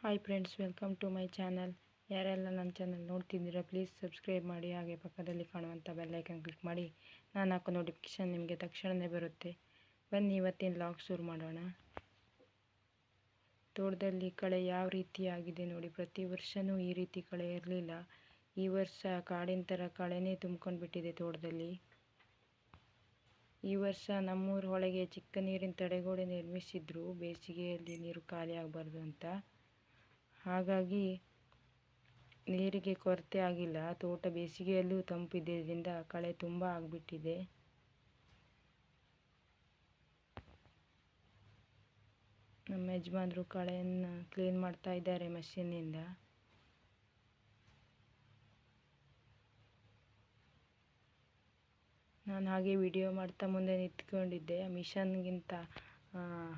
Hi friends, welcome to my channel. ಯಾರೆಲ್ಲ ನನ್ನ channel ನೋಡ್ತಿದ್ದೀರಾ ಪ್ಲೀಸ್ ಸಬ್ಸ್ಕ್ರೈಬ್ ಮಾಡಿ, ಹಾಗೆ ಪಕ್ಕದಲ್ಲಿ ಕಾಣುವಂಥ ಬೆಲ್ ಐಕನ್ ಕ್ಲಿಕ್ ಮಾಡಿ. ನಾನು ಹಾಕೋ ನೋಟಿಫಿಕೇಷನ್ ನಿಮಗೆ ತಕ್ಷಣವೇ ಬರುತ್ತೆ. ಬನ್ನಿ ಇವತ್ತಿನ ಲಾಗ್ ಶುರು ಮಾಡೋಣ. ತೋಟದಲ್ಲಿ ಕಳೆ ಯಾವ ರೀತಿ ಆಗಿದೆ ನೋಡಿ. ಪ್ರತಿ ವರ್ಷವೂ ಈ ರೀತಿ ಕಳೆ ಇರಲಿಲ್ಲ. ಈ ವರ್ಷ ಕಾಡಿನ ಥರ ಕಳೆನೇ ತುಂಬ್ಕೊಂಡು ಬಿಟ್ಟಿದೆ ತೋಟದಲ್ಲಿ. ಈ ವರ್ಷ ನಮ್ಮೂರ ಒಳಗೆ ಚಿಕ್ಕ ನೀರಿನ ತಡೆಗೋಡೆ ನಿರ್ಮಿಸಿದ್ರು, ಬೇಸಿಗೆಯಲ್ಲಿ ನೀರು ಖಾಲಿ ಆಗಬಾರ್ದು ಅಂತ. ಹಾಗಾಗಿ ನೀರಿಗೆ ಕೊರತೆ ಆಗಿಲ್ಲ. ತೋಟ ಬೇಸಿಗೆಯಲ್ಲೂ ತಂಪಿದ್ದರಿಂದ ಕಳೆ ತುಂಬ ಆಗಿಬಿಟ್ಟಿದೆ. ನಮ್ಮ ಯಜಮಾನರು ಕಳೆಯನ್ನು ಕ್ಲೀನ್ ಮಾಡ್ತಾ ಇದ್ದಾರೆ ಮಷೀನಿಂದ. ನಾನು ಹಾಗೆ ವಿಡಿಯೋ ಮಾಡ್ತಾ ಮುಂದೆ ನಿಂತ್ಕೊಂಡಿದ್ದೆ. ಮಿಷನ್ಗಿಂತ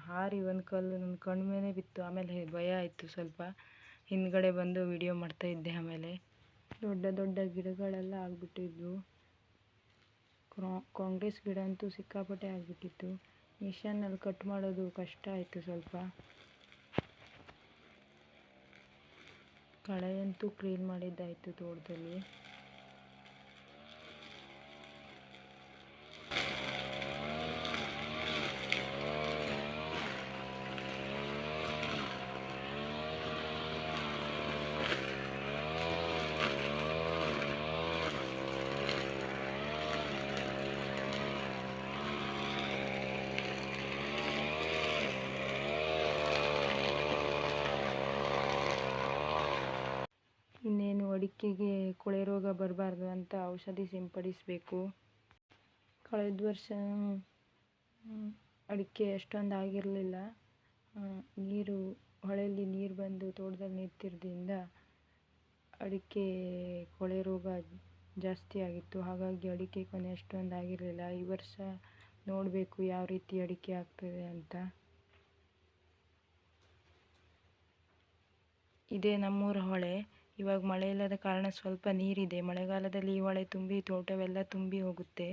ಹಾರಿ ಒಂದು ಕಲ್ಲು ನನ್ನ ಕಣ್ಣು ಮೇಲೆ ಬಿತ್ತು. ಆಮೇಲೆ ಭಯ ಆಯಿತು ಸ್ವಲ್ಪ. ಹಿಂದ್ಗಡೆ ಬಂದು ವಿಡಿಯೋ ಮಾಡ್ತಾ ಇದ್ದೆ. ಆಮೇಲೆ ದೊಡ್ಡ ದೊಡ್ಡ ಗಿಡಗಳೆಲ್ಲ ಆಗಿಬಿಟ್ಟಿದ್ವು. ಕಾಂಗ್ರೆಸ್ ಗಿಡ ಅಂತೂ ಸಿಕ್ಕಾಪಟ್ಟೆ ಆಗಿಬಿಟ್ಟಿತ್ತು. ಮಿಷನ್ನಲ್ಲಿ ಕಟ್ ಮಾಡೋದು ಕಷ್ಟ ಆಯಿತು ಸ್ವಲ್ಪ. ಕಳೆಯಂತೂ ಕ್ಲೀನ್ ಮಾಡಿದ್ದಾಯಿತು ತೋಟದಲ್ಲಿ. ಇನ್ನೇನು ಅಡಿಕೆಗೆ ಕೊಳೆ ರೋಗ ಬರಬಾರ್ದು ಅಂತ ಔಷಧಿ ಸಿಂಪಡಿಸಬೇಕು. ಕಳೆದ ವರ್ಷ ಅಡಿಕೆ ಅಷ್ಟೊಂದು ಆಗಿರಲಿಲ್ಲ. ಹೊಳೆಯಲ್ಲಿ ನೀರು ಬಂದು ತೋಟದಲ್ಲಿ ನಿಂತಿರೋದ್ರಿಂದ ಅಡಿಕೆ ಕೊಳೆ ರೋಗ ಜಾಸ್ತಿ ಆಗಿತ್ತು. ಹಾಗಾಗಿ ಅಡಿಕೆ ಕೊನೆ ಅಷ್ಟೊಂದು ಆಗಿರಲಿಲ್ಲ. ಈ ವರ್ಷ ನೋಡಬೇಕು ಯಾವ ರೀತಿ ಅಡಿಕೆ ಆಗ್ತದೆ ಅಂತ. ಇದೇ ನಮ್ಮೂರ ಹೊಳೆ. ಇವಾಗ ಮಳೆ ಇಲ್ಲದ ಕಾರಣ ಸ್ವಲ್ಪ ನೀರಿದೆ. ಮಳೆಗಾಲದಲ್ಲಿ ಈ ಹೊಳೆ ತುಂಬಿ ತೋಟವೆಲ್ಲ ತುಂಬಿ ಹೋಗುತ್ತೆ.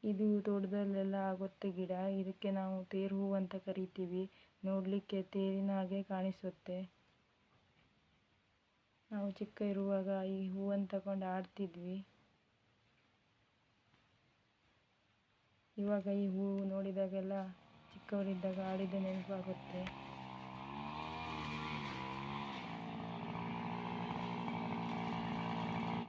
ಇದು ತೋಟದಲ್ಲೆಲ್ಲ ಆಗುತ್ತೆ ಗಿಡ. ಇದಕ್ಕೆ ನಾವು ತೇರು ಹೂವು ಅಂತ ಕರಿತೀವಿ. ನೋಡಲಿಕ್ಕೆ ತೇರಿನ ಹಾಗೆ ಕಾಣಿಸುತ್ತೆ. ನಾವು ಚಿಕ್ಕ ಇರುವಾಗ ಈ ಹೂವನ್ನು ತಗೊಂಡು ಆಡ್ತಿದ್ವಿ. ಇವಾಗ ಈ ಹೂವು ನೋಡಿದಾಗೆಲ್ಲ ಚಿಕ್ಕವರಿದ್ದಾಗ ಆಡಿದ ನೆನಪಾಗುತ್ತೆ.